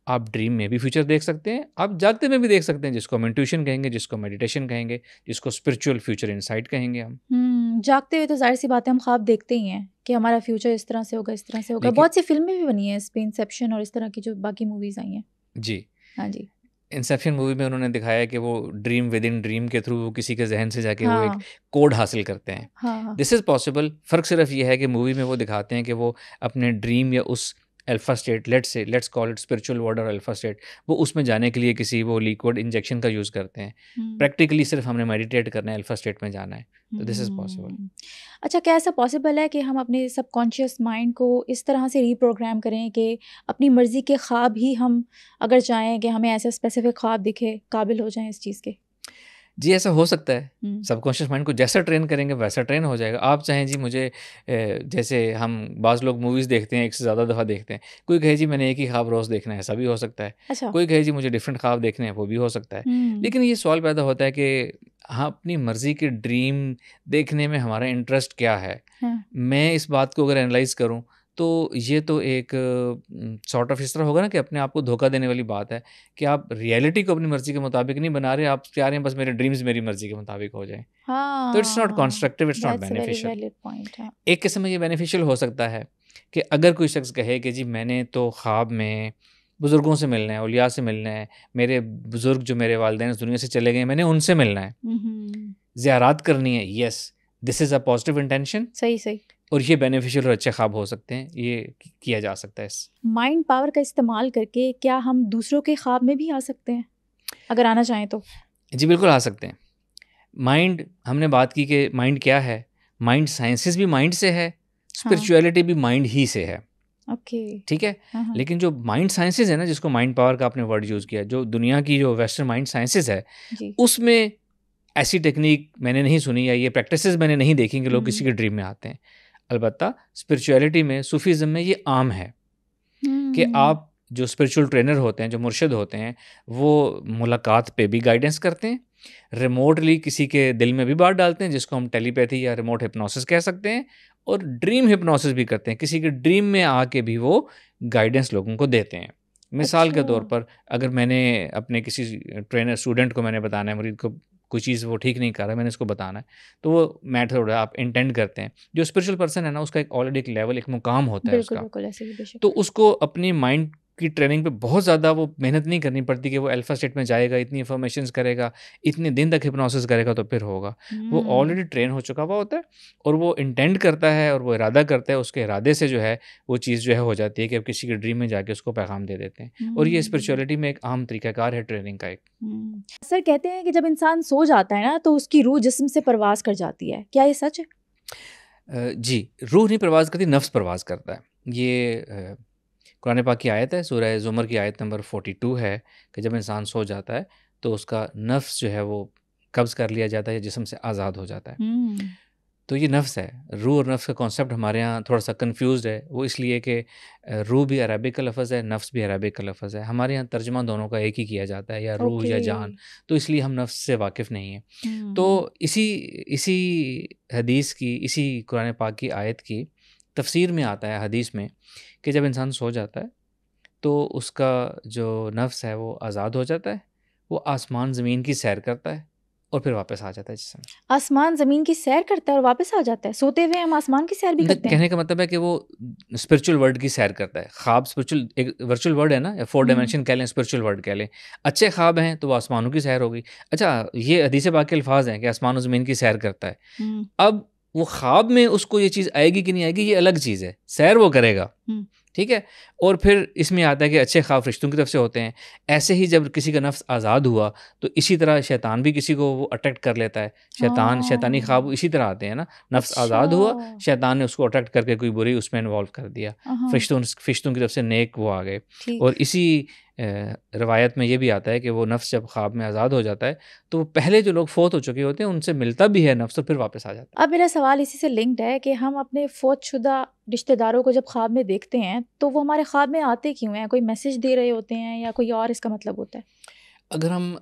आप ड्रीम में भी फ्यूचर देख सकते हैं, आप जागते में भी देख सकते हैं, जिसको हम इंट्यूशन कहेंगे, जिसको मेडिटेशन कहेंगे, जिसको स्पिरिचुअल फ्यूचर इनसाइट कहेंगे हम।
जागते हुए तो ज़ाहिर-सी बात है हम ख्वाब देखते ही हैं कि हमारा फ्यूचर इस तरह से होगा, इस तरह से होगा।
लेकिन
बहुत सी फ़िल्में भी बनी हैं इस पे, इंसेप्शन और इस तरह की जो बाकी मूवीज़ आई हैं।
जी,
हाँ जी।
इंसेप्शन मूवी में उन्होंने दिखाया कि वो ड्रीम विद इन ड्रीम के थ्रू वो किसी के ज़हन से जाके वो एक
हाँ,
कोड हासिल करते हैं।
हाँ, हाँ।
This is possible. फ़र्क सिर्फ़ ये है कि मूवी में वो दिखाते हैं कि वो अपने ड्रीम या उस alpha state, let's call it spiritual world और अल्फ़ा स्टेट, वो उसमें जाने के लिए किसी वो लिक्विड इंजेक्शन का यूज़ करते हैं।
हुँ,
प्रैक्टिकली सिर्फ़ हमने मेडिटेट करना है, अल्फ़ा स्टेट में जाना है। तो दिस इज़ पॉसिबल।
हुँ। अच्छा, क्या ऐसा पॉसिबल है कि हम अपने सबकॉन्शियस माइंड को इस तरह से रीप्रोग्राम करें कि अपनी मर्ज़ी के ख्वाब ही हम अगर चाहें कि हमें ऐसा स्पेसिफ़िक ख्वाब दिखे, काबिल हो जाएँ इस चीज़ के?
जी, ऐसा हो सकता है।
हुँ,
सबकॉन्शियस माइंड को जैसा ट्रेन करेंगे वैसा ट्रेन हो जाएगा। आप चाहें जी मुझे जैसे हम बाज़ लोग मूवीज़ देखते हैं, एक से ज़्यादा दफ़ा देखते हैं। कोई कहे जी मैंने एक ही ख्वाब रोज़ देखना है, ऐसा भी हो सकता है।
अच्छा।
कोई कहे जी मुझे डिफरेंट ख्वाब देखने हैं, वो भी हो सकता है।
हुँ,
लेकिन ये सवाल पैदा होता है कि हाँ, अपनी मर्ज़ी के ड्रीम देखने में हमारा इंटरेस्ट क्या है?
हाँ।
मैं इस बात को अगर एनालाइज़ करूँ, तो ये तो एक सॉर्ट ऑफ इस तरह होगा ना कि अपने आप को धोखा देने वाली बात है कि आप रियलिटी को अपनी मर्ज़ी के मुताबिक नहीं बना रहे, आप चाह रहे हैं बस मेरे ड्रीम्स मेरी मर्ज़ी के मुताबिक हो जाएँ। तो इट्स नॉट
हाँ,
constructive, it's not
that's a very
beneficial.
Valid point है।
एक किस्म में ये बेनिफिशियल हो सकता है कि अगर कोई शख्स कहे कि जी मैंने तो ख्वाब में बुज़ुर्गों से मिलना है, औलिया से मिलना है, मेरे बुज़ुर्ग जो मेरे वालिदैन इस दुनिया से चले गए हैं, मैंने उनसे मिलना है,
हुँ,
ज़ियारत करनी है, yes, this is a positive intention
सही, सही।
और ये बेनिफिशियल और अच्छे ख्वाब हो सकते हैं, ये किया जा सकता है इस।
माइंड पावर का इस्तेमाल करके क्या हम दूसरों के ख्वाब में भी आ सकते हैं? अगर आना चाहें तो?
जी, बिल्कुल आ सकते हैं। माइंड, हमने बात की कि माइंड क्या है? माइंड साइंसेस भी माइंड से है,
हाँ,
स्पिरिचुअलिटी भी माइंड ही से है,
ओके।
ठीक है?
हाँ, हाँ।
लेकिन जो माइंड साइंसेस है ना, जिसको माइंड पावर का आपने वर्ड यूज़ किया, जो दुनिया की जो वेस्टर्न माइंड साइंसेस है,
जी।
उसमें ऐसी टेक्नीक मैंने नहीं सुनी या ये प्रैक्टिसेस मैंने नहीं देखी कि लोग किसी
हुँ,
के ड्रीम में आते हैं। अलबत्ता स्पिरिचुअलिटी में, सूफीज़म में ये आम है कि आप जो स्पिरिचुअल ट्रेनर होते हैं, जो मुर्शिद होते हैं, वो मुलाकात पे भी गाइडेंस करते हैं, रिमोटली किसी के दिल में भी बात डालते हैं, जिसको हम टेलीपैथी या रिमोट हिप्नोसिस कह सकते हैं, और ड्रीम हिप्नोसिस भी करते हैं, किसी के ड्रीम में आके भी वो गाइडेंस लोगों को देते हैं। मिसाल के तौर पर अगर मैंने अपने किसी ट्रेनर स्टूडेंट को मैंने बताना है, मुरीद को कोई चीज़ वो ठीक नहीं कर रहा है, मैंने इसको बताना है, तो वो मेथड आप इंटेंड करते हैं। जो स्पिरिचुअल पर्सन है ना, उसका एक ऑलरेडी एक लेवल, एक मुकाम होता है
बिल्कुल
उसका,
बिल्कुल ऐसे ही बेशक।
तो उसको अपनी माइंड की ट्रेनिंग पे बहुत ज़्यादा वो मेहनत नहीं करनी पड़ती कि वो अल्फा स्टेट में जाएगा, इतनी इन्फॉर्मेशंस करेगा, इतने दिन तक हिप्नोसिस करेगा तो फिर होगा। वो ऑलरेडी ट्रेन हो चुका हुआ होता है और वो इंटेंड करता है और वो इरादा करता है, उसके इरादे से जो है वो चीज़ जो है हो जाती है कि अब किसी के ड्रीम में जाके उसको पैगाम दे देते हैं। और ये स्पिरिचुअलिटी में एक आम तरीकाकार है ट्रेनिंग का एक।
सर कहते हैं कि जब इंसान सो जाता है ना तो उसकी रूह जिस्म से परवास कर जाती है, क्या ये सच है?
जी, रूह नहीं परवाज़ करती, नफ्स परवाज़ करता है। ये कुरान पाक की आयत है, सूरह ज़ुमर की आयत नंबर 42 है कि जब इंसान सो जाता है तो उसका नफ्स जो है वो कब्ज़ कर लिया जाता है, जिस्म से आज़ाद हो जाता है। तो ये नफ्स है। रूह और नफ्स का कॉन्सेप्ट हमारे यहाँ थोड़ा-सा कन्फ्यूज़्ड है। वो इसलिए कि रूह भी अरबिक का लफ़्ज़ है, नफ्स भी अरबिक का लफ़्ज़ है। हमारे यहाँ तर्जुमा दोनों का एक ही किया जाता है, या रूह या जान, तो इसलिए हम नफ्स से वाकिफ़ नहीं हैं। तो इसी इसी हदीस की, इसी कुरान पाक की आयत की तफ़सीर में आता है हदीस में कि जब इंसान सो जाता है तो उसका जो नफ्स है वो आज़ाद हो जाता है, वो आसमान ज़मीन की सैर करता है और फिर वापस आ जाता है जिस्म।
आसमान ज़मीन की सैर करता है और वापस आ जाता है? सोते हुए हम आसमान की सैर भी करते हैं?
कहने का मतलब है कि वो स्पिरिचुअल वर्ल्ड की सैर करता है। ख्वाब स्पिरिचुअल एक वर्चुअल वर्ल्ड है ना, या 4 डायमेंशन कह लें, स्पिरिचुअल वर्ल्ड कह लें। अच्छे ख्वाब हैं तो वो आसमानों की सैर हो गई। अच्छा, ये हदीस पाक के अल्फाज हैं कि आसमान और ज़मीन की सैर करता है। अब वो ख्वाब में उसको ये चीज़ आएगी कि नहीं आएगी, ये अलग चीज़ है। सैर वो करेगा, ठीक है? और फिर इसमें आता है कि अच्छे ख्वाब फरिश्तों की तरफ से होते हैं। ऐसे ही जब किसी का नफ्स आज़ाद हुआ तो इसी तरह शैतान भी किसी को वो अट्रैक्ट कर लेता है। शैतानी ख्वाब इसी तरह आते हैं ना, नफ्स आज़ाद हुआ, शैतान ने उसको अट्रैक्ट करके कोई बुरी उसमें इन्वॉल्व कर दिया। फरिश्तों की तरफ से नेक वो आ गए। और इसी रवायत में ये भी आता है कि वो नफ्स जब ख्वाब में आज़ाद हो जाता है तो पहले जो लोग फ़ौत हो चुके होते हैं उनसे मिलता भी है नफ्स, तो फिर वापस आ जाता है।
अब मेरा सवाल इसी से लिंक्ड है कि हम अपने फ़ौतशुदा रिश्तेदारों को जब ख्वाब में देखते हैं तो वो हमारे ख्वाब में आते क्यों हैं? कोई मैसेज दे रहे होते हैं या कोई और इसका मतलब होता है?
अगर हम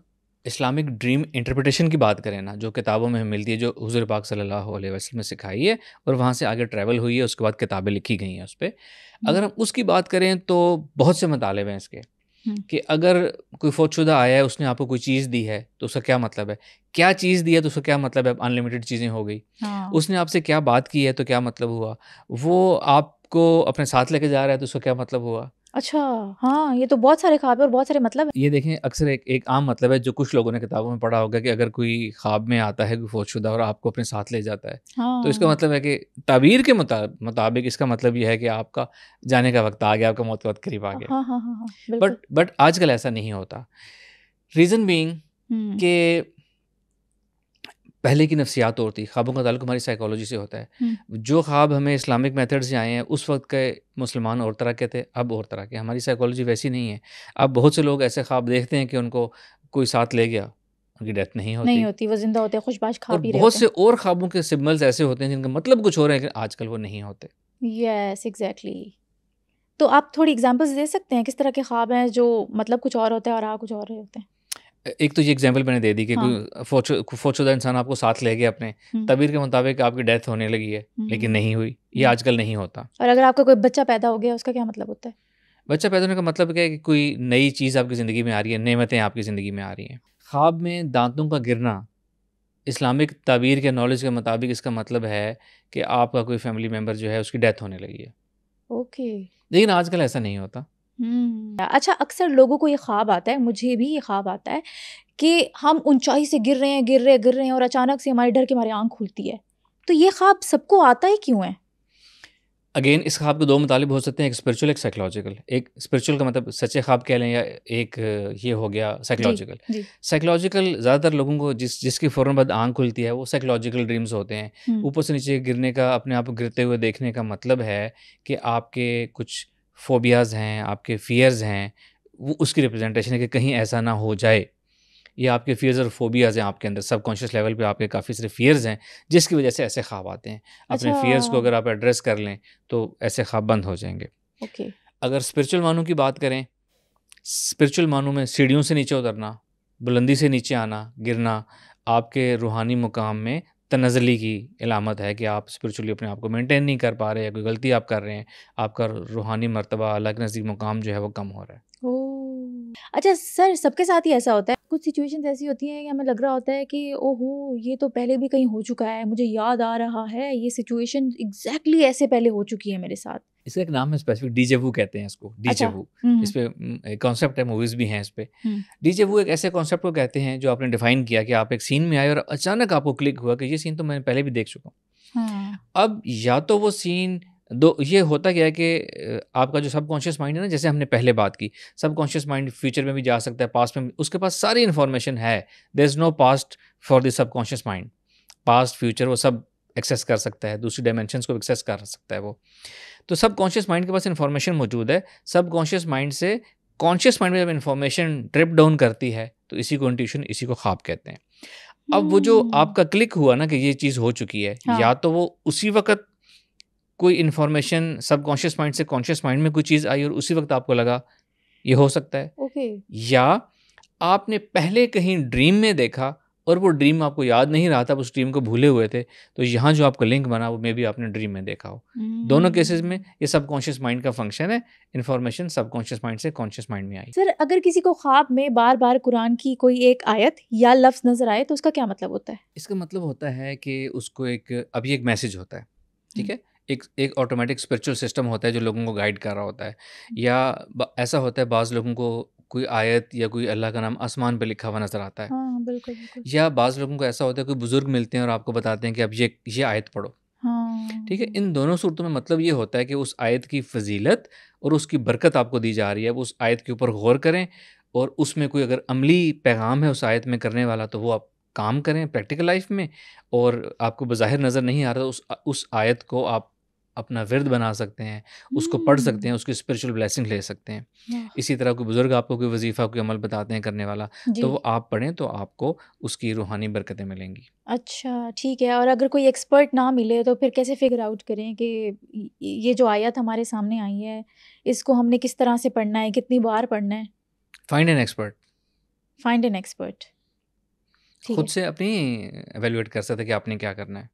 इस्लामिक ड्रीम इंटरप्रिटेशन की बात करें ना, जो किताबों में मिलती है, जो हुज़ूर पाक सल्लल्लाहु अलैहि वसल्लम ने सिखाई है और वहाँ से आगे ट्रैवल हुई है, उसके बाद किताबें लिखी गई हैं उस पे। अगर हम उसकी बात करें तो बहुत से मतालिब हैं इसके, कि अगर कोई फ़ौतशुदा आया है, उसने आपको कोई चीज़ दी है तो उसका क्या मतलब है? क्या चीज़ दी है तो उसका क्या मतलब है? अनलिमिटेड चीज़ें हो गई। उसने आपसे क्या बात की है तो क्या मतलब हुआ? वो आपको अपने साथ लेके जा रहा है तो उसका क्या मतलब हुआ?
अच्छा, हाँ, ये तो बहुत सारे ख्वाब है और बहुत सारे मतलब हैं।
ये देखें, अक्सर एक आम मतलब है जो कुछ लोगों ने किताबों में पढ़ा होगा कि अगर कोई ख्वाब में आता है कोई फ़ौतशुदा और आपको अपने साथ ले जाता है, तो इसका मतलब है कि ताबीर के मुताबिक इसका मतलब ये है कि आपका जाने का वक़्त आ गया, आपका मौत का वक़्त करीब आ गया।
हाँ, बिल्कुल।
बट आजकल ऐसा नहीं होता। रीज़न बीइंग कि पहले की नफ्सियात और थी, ख्वाबों का ताल्लुक हमारी साइकोलॉजी से होता है। जो ख्वाब हमें इस्लामिक मेथड से आए हैं, उस वक़्त के मुसलमान और तरह के थे, अब और तरह के। हमारी साइकोलॉजी वैसी नहीं है। अब बहुत से लोग ऐसे ख्वाब देखते हैं कि उनको कोई साथ ले गया, उनकी डेथ नहीं
नहीं
होती।
होती, वो ज़िंदा होते हैं, खुशबाश खा
और
पी रहे
बहुत
होते
से
हैं।
और ख्वाबों के सिम्बल्स ऐसे होते हैं जिनका मतलब कुछ और है, लेकिन आजकल वो नहीं होते।
Yes, exactly. तो आप थोड़ी एग्ज़ाम्पल्स दे सकते हैं किस तरह के ख्वाब हैं जो मतलब कुछ और होता है और आ कुछ और रहे होते हैं?
एक तो ये एग्जांपल मैंने दे दी कि
हाँ।
कोई फ़ौतशुदा इंसान आपको साथ ले गया अपने, तबीर के मुताबिक आपकी डेथ होने लगी है, लेकिन नहीं हुई। ये आजकल नहीं होता।
और अगर आपका कोई बच्चा पैदा हो गया, उसका क्या मतलब होता है?
बच्चा पैदा होने का मतलब क्या है कि कोई नई चीज़ आपकी ज़िंदगी में आ रही है, नेमतें आपकी ज़िंदगी में आ रही हैं। ख्वाब में दाँतों का गिरना, इस्लामिक ताबीर के नॉलेज के मुताबिक इसका मतलब है कि आपका कोई फैमिली मेंबर जो है उसकी डेथ होने लगी है।
ओके।
लेकिन आजकल ऐसा नहीं होता।
अच्छा, अक्सर लोगों को ये ख्वाब आता है, मुझे भी ये ख्वाब आता है कि हम ऊंचाई से गिर रहे हैं और अचानक से हमारे डर के मारे आँख खुलती है। तो ये ख्वाब सबको आता ही क्यों है?
अगेन इस ख्वाब के 2 मुतालिब हो सकते हैं, एक स्पिरिचुअल, एक साइकोलॉजिकल। एक स्पिरिचुअल का मतलब सच्चे ख्वाब कह लें, या एक ये हो गया साइकोलॉजिकल।
जी।
साइकोलॉजिकल ज़्यादातर लोगों को जिसकी फ़ौरन बाद आँख खुलती है वो साइकोलॉजिकल ड्रीम्स होते हैं। ऊपर से नीचे गिरने का, अपने आप को गिरते हुए देखने का मतलब है कि आपके कुछ फ़ोबियाज़ हैं, आपके फ़ियर्स हैं, वो उसकी रिप्रेजेंटेशन है कि कहीं ऐसा ना हो जाए या आपके फियर्स और फोबियाज़ हैं आपके अंदर, सबकॉन्शियस लेवल पे आपके काफ़ी सारे फियर्स हैं जिसकी वजह से ऐसे ख्वाब आते हैं। अपने
अच्छा।
फियर्स को अगर आप एड्रेस कर लें तो ऐसे ख्वाब बंद हो जाएंगे।
ओके।
अगर स्पिरिचुअल मानों की बात करें, स्पिरिचुअल मानों में सीढ़ियों से नीचे उतरना, बुलंदी से नीचे आना, गिरना आपके रूहानी मुकाम में तनज़्ज़ुली की इलामत है कि आप स्पिरिचुअली अपने आप को मेंटेन नहीं कर पा रहे या कोई गलती आप कर रहे हैं, आपका रूहानी मर्तबा अल्लाह के नज़दीक मुकाम जो है वो कम हो रहा है।
ओह! अच्छा सर, सबके साथ ही ऐसा होता है? कुछ सिचुएशंस ऐसी होती हैं कि हमें लग रहा होता है कि ओहो! ये तो पहले भी कहीं हो चुका है, मुझे याद आ रहा है, ये सिचुएशन एग्ज़ैक्टली ऐसे पहले हो चुकी है मेरे साथ।
इसका एक नाम है स्पेसिफिक, डीजा-वू कहते हैं इसको,
अच्छा।
डीजा-वू।
हुँ,
इस पे एक कॉन्सेप्ट है, मूवीज़ भी हैं इस पे।
हुँ।
डीजा-वू एक ऐसे कॉन्सेप्ट को कहते हैं जो आपने डिफ़ाइन किया कि आप एक सीन में आए और अचानक आपको क्लिक हुआ कि ये सीन तो मैंने पहले भी देख चुका हूँ।
हाँ।
अब या तो वो सीन दो ये होता क्या है कि आपका जो सबकॉन्शियस माइंड है ना, जैसे हमने पहले बात की, सबकॉन्शियस माइंड फ्यूचर में भी जा सकता है, पास्ट में भी, उसके पास सारी इन्फॉर्मेशन है। There is no past for the subconscious mind. Past, future वो सब एक्सेस कर सकता है, दूसरी डायमेंशंस को एक्सेस कर सकता है वो। तो सबकॉन्शियस माइंड के पास इन्फॉर्मेशन मौजूद है। सबकॉन्शियस माइंड से कॉन्शियस माइंड में जब इन्फॉर्मेशन ड्रिप डाउन करती है, तो इसी को इंट्यूशन, इसी को ख्वाब कहते हैं। अब वो जो
हुँ।
आपका क्लिक हुआ ना कि ये चीज़ हो चुकी है,
हाँ।
या तो वो उसी वक़्त कोई इन्फॉर्मेशन सबकॉन्शियस माइंड से कॉन्शियस माइंड में कोई चीज़ आई और उसी वक़्त आपको लगा, ये हो सकता है।
ओके।
या आपने पहले कहीं ड्रीम में देखा और वो ड्रीम आपको याद नहीं रहा था, आप उस ड्रीम को भूले हुए थे, तो यहाँ जो आपका लिंक बना वो मेबी आपने ड्रीम में देखा हो। दोनों केसेस में
हुँ।
ये सबकॉन्शियस माइंड का फंक्शन है, इन्फॉर्मेशन सबकॉन्शियस माइंड से कॉन्शियस माइंड में आई।
सर, अगर किसी को ख्वाब में बार-बार कुरान की कोई एक आयत या लफ्ज़ नज़र आए, तो उसका क्या मतलब होता है?
इसका मतलब होता है कि उसको एक अभी एक मैसेज होता है, ठीक
हुँ।
है? एक एक ऑटोमेटिक स्पिरिचुअल सिस्टम होता है जो लोगों को गाइड कर रहा होता है। या ऐसा होता है बाज़ लोगों को कोई आयत या कोई अल्लाह का नाम आसमान पे लिखा हुआ नज़र आता है।
हाँ, बिल्कुल, बिल्कुल।
या बाज़ लोगों को ऐसा होता है कोई बुज़ुर्ग मिलते हैं और आपको बताते हैं कि अब ये आयत पढ़ो। ठीक है?
हाँ।
इन दोनों सूरतों में मतलब ये होता है कि उस आयत की फ़ज़ीलत और उसकी बरकत आपको दी जा रही है। अब उस आयत के ऊपर गौर करें और उसमें कोई अगर अमली पैगाम है उस आयत में करने वाला, तो वो आप काम करें प्रैक्टिकल लाइफ़ में। और आपको बज़ाहिर नज़र नहीं आ रहा, तो उस आयत को आप अपना विर्द बना सकते हैं, उसको पढ़ सकते हैं,
हुँ।
उसकी स्पिरिचुअल ब्लेसिंग ले सकते हैं।
वाह!
इसी तरह कोई बुज़ुर्ग आपको कोई वज़ीफ़ा, कोई अमल बताते हैं करने वाला,
जी।
तो वो आप पढ़ें तो आपको उसकी रूहानी बरकतें मिलेंगी।
अच्छा, ठीक है। और अगर कोई एक्सपर्ट ना मिले, तो फिर कैसे फ़िगर आउट करें कि ये जो आयत हमारे सामने आई है, इसको हमने किस तरह से पढ़ना है, कितनी बार पढ़ना है?
Find an expert.
Find an expert. ठीक
खुद
है।
से अपनी इवैल्यूएट कर सकते हैं कि आपने क्या करना है।